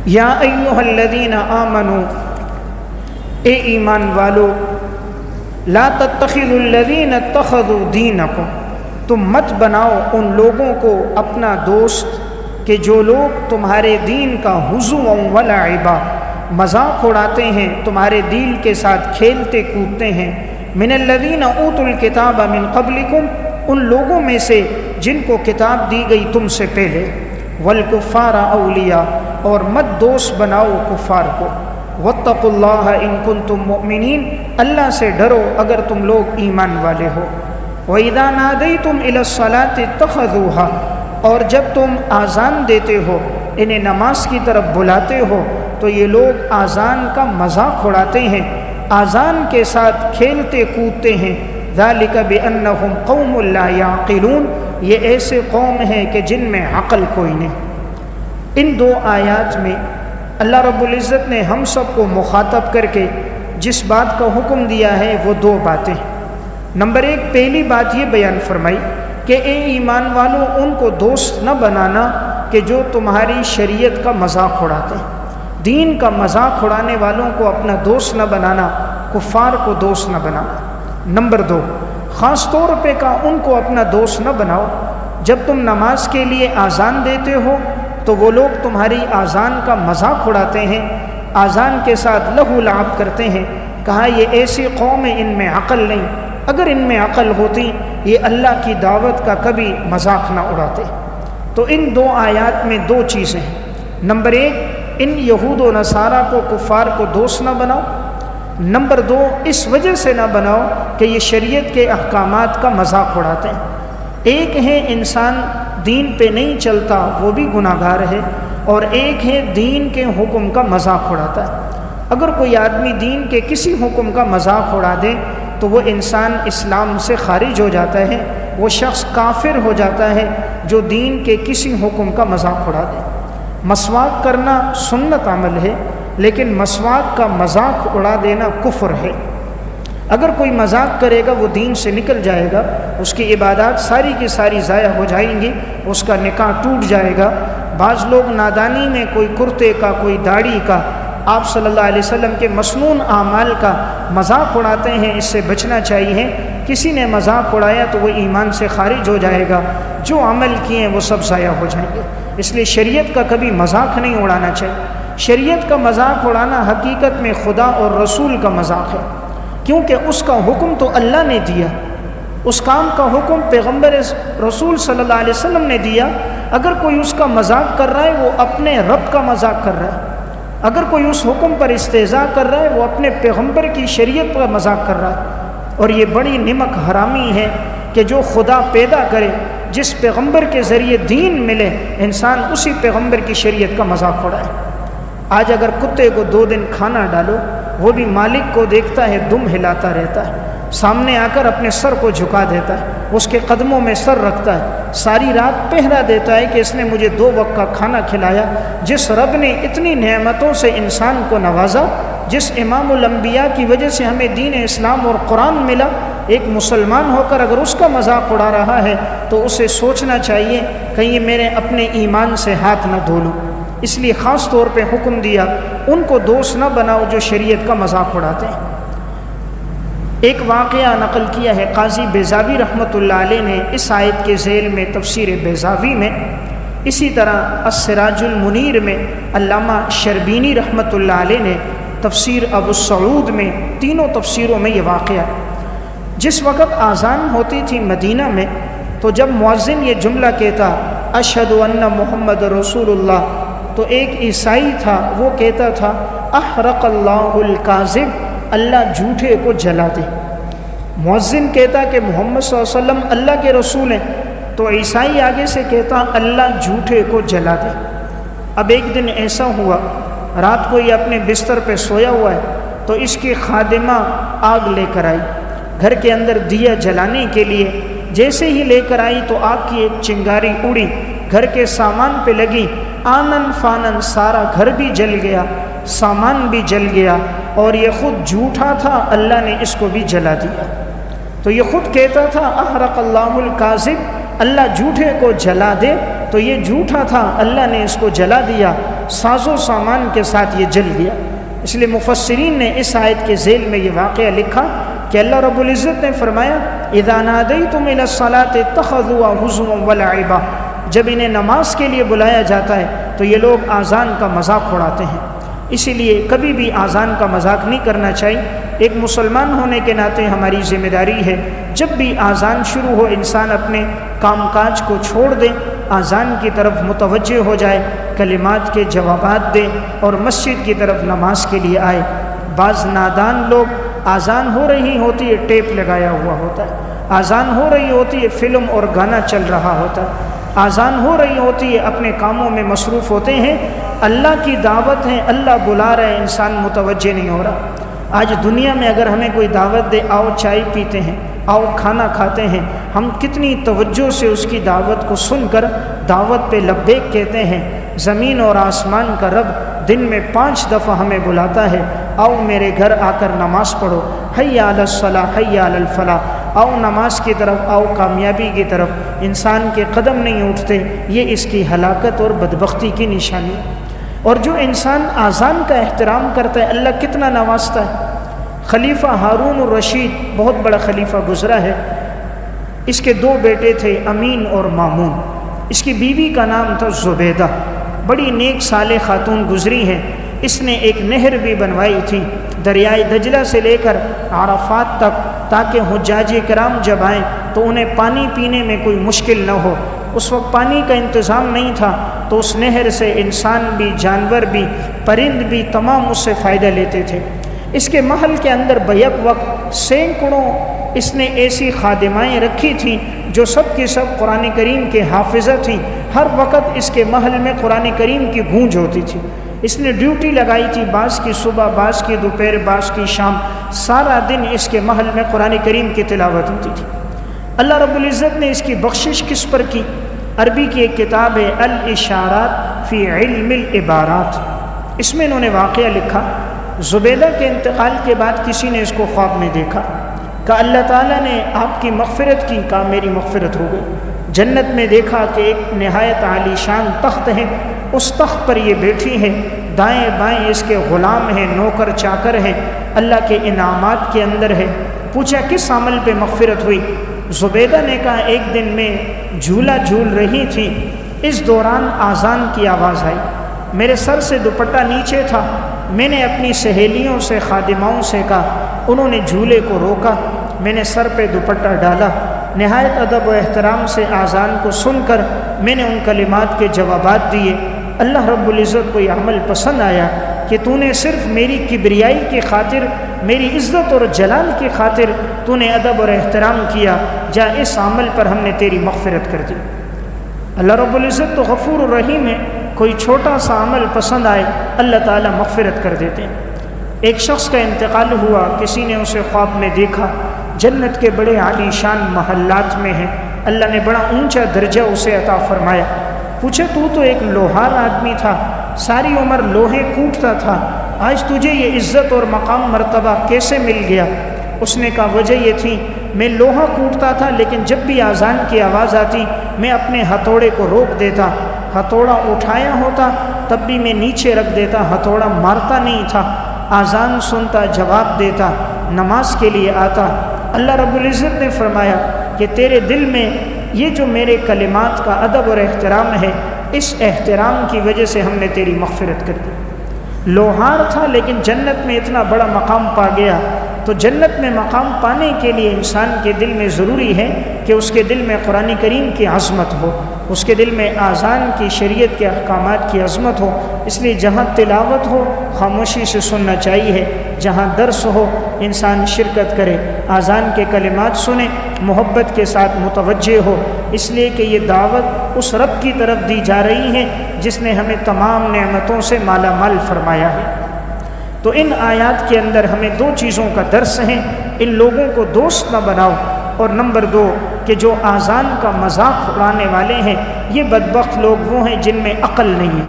یا ایھا الذین آمنوا، اے ایمان والو، لا تتخذوا الذین اتخذوا دینکم، تم مت بناؤ ان لوگوں کو اپنا دوست کہ جو لوگ تمہارے دین کا ہزوا و لعبا، مذاق اڑاتے ہیں، تمہارے دین کے ساتھ کھیلتے کودتے ہیں، من الذین اوتوا الکتاب من قبلکم، ان لوگوں میں سے جن کو کتاب دی گئی تم سے پہلے، والکفار اولیاء، اور مت دوست بناؤ کفار کو، واتقوا اللہ ان کنتم مؤمنین، اللہ سے ڈرو اگر تم لوگ ایمان والے ہو، وَإِذَا نَادَيْتُمْ إِلَى الصَّلَاةِ اتَّخَذُوهَا، اور جب تم آذان دیتے ہو، انہیں نماز کی طرف بلاتے ہو، تو یہ لوگ آذان کا مذاق اڑاتے ہیں، آذان کے ساتھ کھیلتے کودتے ہیں، ذَلِكَ بِأَنَّهُمْ قَوْمٌ لَا يَعْقِلُونَ، یہ ایسے قوم ہیں کہ جن میں عقل کوئی نہیں۔ ان دو آیات میں اللہ رب العزت نے ہم سب کو مخاطب کر کے جس بات کا حکم دیا ہے وہ دو باتیں۔ نمبر ایک، پہلی بات یہ بیان فرمائی کہ اے ایمان والو، ان کو دوست نہ بنانا کہ جو تمہاری شریعت کا مذاق اڑاتے ہیں، دین کا مذاق اڑانے والوں کو اپنا دوست نہ بنانا، کفار کو دوست نہ بنانا۔ نمبر دو، خاص طور پہ ان کو اپنا دوست نہ بناؤ جب تم نماز کے لیے آذان دیتے ہو تو وہ لوگ تمہاری آذان کا مذاق اڑاتے ہیں، آذان کے ساتھ لہو لعب کرتے ہیں۔ کہا یہ ایسی قوم ہے، ان میں عقل نہیں، اگر ان میں عقل ہوتی یہ اللہ کی دعوت کا کبھی مذاق نہ اڑاتے۔ تو ان دو آیات میں دو چیزیں ہیں۔ نمبر ایک، ان یہود و نصارہ کو، کفار کو دوست نہ بناؤ۔ نمبر دو، اس وجہ سے نہ بناؤ کہ یہ شریعت کے احکامات کا مذاق اڑاتے ہیں۔ ایک ہے انسان دین پہ نہیں چلتا وہ بھی گناہ گار ہے، اور ایک ہے دین کے حکم کا مذاق اڑاتا ہے۔ اگر کوئی آدمی دین کے کسی حکم کا مذاق اڑا دے تو وہ انسان اسلام سے خارج ہو جاتا ہے، وہ شخص کافر ہو جاتا ہے جو دین کے کسی حکم کا مذاق اڑا دے۔ مسواک کرنا سنت عمل ہے، لیکن مسواک کا مذاق اڑا دینا کفر ہے۔ اگر کوئی مذاق کرے گا وہ دین سے نکل جائے گا، اس کی عبادات ساری کی ساری ضائع ہو جائیں گی، اس کا نکاح ٹوٹ جائے گا۔ بعض لوگ نادانی میں کوئی کرتے کا، کوئی داڑھی کا، آپ صلی اللہ علیہ وسلم کے مسنون اعمال کا مذاق اڑاتے ہیں، اس سے بچنا چاہیے۔ کسی نے مذاق اڑایا تو وہ ایمان سے خارج ہو جائے گا، جو عمل کیے ہیں وہ سب ضائع ہو جائیں گے۔ اس لیے شریعت کا کبھی مذاق نہیں اڑانا چاہیے۔ شریعت کا مذاق اڑانا حقیقت میں خدا اور رسول کا مذاق ہے، کیونکہ اس کا حکم تو اللہ نے دیا، اس کام کا حکم پیغمبر رسول صلی اللہ علیہ وسلم نے دیا۔ اگر کوئی اس کا مذاق کر رہا ہے وہ اپنے رب کا مذاق کر رہا ہے، اگر کوئی اس حکم پر استہزاء کر رہا ہے وہ اپنے پیغمبر کی شریعت پر مذاق کر رہا ہے۔ اور یہ بڑی نمک حرامی ہے کہ جو خدا پیدا کرے، جس پیغمبر کے ذریعے دین ملے، انسان اسی پیغمبر کی شریعت کا مذاق اڑائے۔ آج اگر کتے کو 2 دن کھانا ڈالو، وہ بھی مالک کو دیکھتا ہے، دم ہلاتا رہتا ہے، سامنے آ کر اپنے سر کو جھکا دیتا ہے، اس کے قدموں میں سر رکھتا ہے، ساری رات پہرا دیتا ہے کہ اس نے مجھے 2 وقت کا کھانا کھلایا۔ جس رب نے اتنی نعمتوں سے انسان کو نوازا، جس امام الانبیاء کی وجہ سے ہمیں دین اسلام اور قرآن ملا، ایک مسلمان ہو کر اگر اس کا مذاق اڑا رہا ہے تو اسے سوچنا چاہیے کہیں میرے اپنے ایمان سے ہاتھ نہ دھو لوں۔ اس لیے خاص طور پہ حکم دیا ان کو دوست نہ بناؤ جو شریعت کا مذاق اڑاتے ہیں۔ ایک واقعہ نقل کیا ہے قاضی بیضاوی رحمۃ اللہ علیہ نے اس آیت کے ذیل میں تفسیر بیضاوی میں، اسی طرح السراج المنیر میں علامہ شربینی رحمۃ اللہ علیہ نے تفسیر ابو السعود میں، تینوں تفسیروں میں یہ واقعہ۔ جس وقت اذان ہوتی تھی مدینہ میں تو جب مؤذن یہ جملہ کہتا اشہد ان محمد رسول اللہ، تو ایک عیسائی تھا وہ کہتا تھا احرق اللہ الکاذب، اللہ جھوٹے کو جلا دے۔ مؤذن کہتا کہ محمد صلی اللہ علیہ وسلم اللہ کے رسول ہیں، تو عیسائی آگے سے کہتا اللہ جھوٹے کو جلا دے۔ اب ایک دن ایسا ہوا، رات کو یہ اپنے بستر پہ سویا ہوا ہے تو اس کی خادمہ آگ لے کر آئی گھر کے اندر دیا جلانے کے لیے۔ جیسے ہی لے کر آئی تو آگ کی ایک چنگاری اڑی، گھر کے سامان پہ لگی، آنن فانن سارا گھر بھی جل گیا، سامان بھی جل گیا، اور یہ خود جھوٹا تھا، اللہ نے اس کو بھی جلا دیا۔ تو یہ خود کہتا تھا احرق اللہ الکاذب، اللہ جھوٹے کو جلا دے، تو یہ جھوٹا تھا، اللہ نے اس کو جلا دیا۔ ساز و سامان کے ساتھ یہ جل گیا۔ اس لیے مفسرین نے اس آیت کے ذیل میں یہ واقعہ لکھا کہ اللہ رب العزت نے فرمایا اذا نادیتم الی الصلاۃ اتخذوها ہزوا ولعبا، جب انہیں نماز کے لیے بلایا جاتا ہے تو یہ لوگ آذان کا مذاق اڑاتے ہیں۔ اسی لیے کبھی بھی آذان کا مذاق نہیں کرنا چاہیے۔ ایک مسلمان ہونے کے ناطے ہماری ذمہ داری ہے جب بھی آذان شروع ہو انسان اپنے کام کاج کو چھوڑ دے، آذان کی طرف متوجہ ہو جائے، کلمات کے جوابات دے اور مسجد کی طرف نماز کے لیے آئے۔ بعض نادان لوگ آذان ہو رہی ہوتی ہے ٹیپ لگایا ہوا ہوتا ہے، آذان ہو رہی ہوتی ہے فلم اور گانا چل رہا ہوتا ہے، آذان ہو رہی ہوتی ہے اپنے کاموں میں مصروف ہوتے ہیں۔ اللہ کی دعوت ہے، اللہ بلا رہے ہیں، انسان متوجہ نہیں ہو رہا۔ آج دنیا میں اگر ہمیں کوئی دعوت دے، آؤ چائے پیتے ہیں، آؤ کھانا کھاتے ہیں، ہم کتنی توجہ سے اس کی دعوت کو سن کر دعوت پہ لبیک کہتے ہیں۔ زمین اور آسمان کا رب دن میں 5 دفعہ ہمیں بلاتا ہے، آؤ میرے گھر آ کر نماز پڑھو، حی علی الصلاۃ حی علی الفلاح، آؤ نماز کی طرف، آؤ کامیابی کی طرف۔ انسان کے قدم نہیں اٹھتے، یہ اس کی ہلاکت اور بدبختی کی نشانی ہے۔ اور جو انسان آذان کا احترام کرتا ہے اللہ کتنا نوازتا ہے۔ خلیفہ ہارون الرشید بہت بڑا خلیفہ گزرا ہے، اس کے 2 بیٹے تھے امین اور مامون۔ اس کی بیوی کا نام تھا زبیدہ، بڑی نیک صالح خاتون گزری ہیں۔ اس نے ایک نہر بھی بنوائی تھی دریائے دجلہ سے لے کر عرفات تک، تاکہ حجاج کرام جب آئیں تو انہیں پانی پینے میں کوئی مشکل نہ ہو۔ اس وقت پانی کا انتظام نہیں تھا تو اس نہر سے انسان بھی، جانور بھی، پرند بھی، تمام اس سے فائدہ لیتے تھے۔ اس کے محل کے اندر بیک وقت سینکڑوں اس نے ایسی خادمائیں رکھی تھیں جو سب کی سب قرآن کریم کے حافظہ تھیں۔ ہر وقت اس کے محل میں قرآن کریم کی گونج ہوتی تھی۔ اس نے ڈیوٹی لگائی تھی، بعض کی صبح، بعض کی دوپہر، بعض کی شام، سارا دن اس کے محل میں قرآن کریم کی تلاوت ہوتی تھی۔ اللہ رب العزت نے اس کی بخشش کس پر کی؟ عربی کی ایک کتاب ہے الاشارات فی علم العبارات، اس میں انہوں نے واقعہ لکھا۔ زبیدہ کے انتقال کے بعد کسی نے اس کو خواب میں دیکھا، کہا اللہ تعالیٰ نے آپ کی مغفرت کی، کہا میری مغفرت ہو گئی۔ جنت میں دیکھا کہ ایک نہایت عالی شان تخت ہے، اس تخت پر یہ بیٹھی ہے، دائیں بائیں اس کے غلام ہیں، نوکر چاکر ہیں، اللہ کے انعامات کے اندر ہے۔ پوچھا کس عمل پہ مغفرت ہوئی؟ زبیدہ نے کہا ایک دن میں جھولا جھول رہی تھی، اس دوران آذان کی آواز آئی، میرے سر سے دوپٹہ نیچے تھا، میں نے اپنی سہیلیوں سے، خادماؤں سے کہا، انہوں نے جھولے کو روکا، میں نے سر پہ دوپٹہ ڈالا، نہایت ادب و احترام سے آذان کو سن کر میں نے ان کلمات کے جوابات دیے۔ اللہ رب العزت کو یہ عمل پسند آیا کہ تو نے صرف میری کبریائی کی خاطر، میری عزت اور جلال کی خاطر تو نے ادب اور احترام کیا، جا اس عمل پر ہم نے تیری مغفرت کر دی۔ اللہ رب العزت تو غفور الرحیم ہے، کوئی چھوٹا سا عمل پسند آئے اللہ تعالیٰ مغفرت کر دیتے ہیں۔ ایک شخص کا انتقال ہوا، کسی نے اسے خواب میں دیکھا، جنت کے بڑے عالی شان محلات میں ہے، اللہ نے بڑا اونچا درجہ اسے عطا فرمایا۔ پوچھے تو ایک لوہار آدمی تھا، ساری عمر لوہے کوٹتا تھا، آج تجھے یہ عزت اور مقام مرتبہ کیسے مل گیا؟ اس نے کہا وجہ یہ تھی میں لوہا کوٹتا تھا، لیکن جب بھی آذان کی آواز آتی میں اپنے ہتھوڑے کو روک دیتا، ہتھوڑا اٹھایا ہوتا تب بھی میں نیچے رکھ دیتا، ہتھوڑا مارتا نہیں تھا، آذان سنتا، جواب دیتا، نماز کے لیے آتا۔ اللہ رب العزت نے فرمایا کہ تیرے دل میں یہ جو میرے کلمات کا ادب اور احترام ہے، اس احترام کی وجہ سے ہم نے تیری مغفرت کر دی۔ لوہار تھا لیکن جنت میں اتنا بڑا مقام پا گیا، تو جنت میں مقام پانے کے لیے انسان کے دل میں ضروری ہے کہ اس کے دل میں قرآن کریم کی عظمت ہو، اس کے دل میں آذان کی، شریعت کے احکامات کی عظمت ہو۔ اس لیے جہاں تلاوت ہو خاموشی سے سننا چاہیے، جہاں درس ہو انسان شرکت کرے، آذان کے کلمات سنے، محبت کے ساتھ متوجہ ہو، اس لیے کہ یہ دعوت اس رب کی طرف دی جا رہی ہے جس نے ہمیں تمام نعمتوں سے مالا مال فرمایا ہے۔ تو ان آیات کے اندر ہمیں 2 چیزوں کا درس ہے، ان لوگوں کو دوست نہ بناؤ، اور نمبر 2 کہ جو آذان کا مذاق اڑانے والے ہیں یہ بدبخت لوگ وہ ہیں جن میں عقل نہیں ہے۔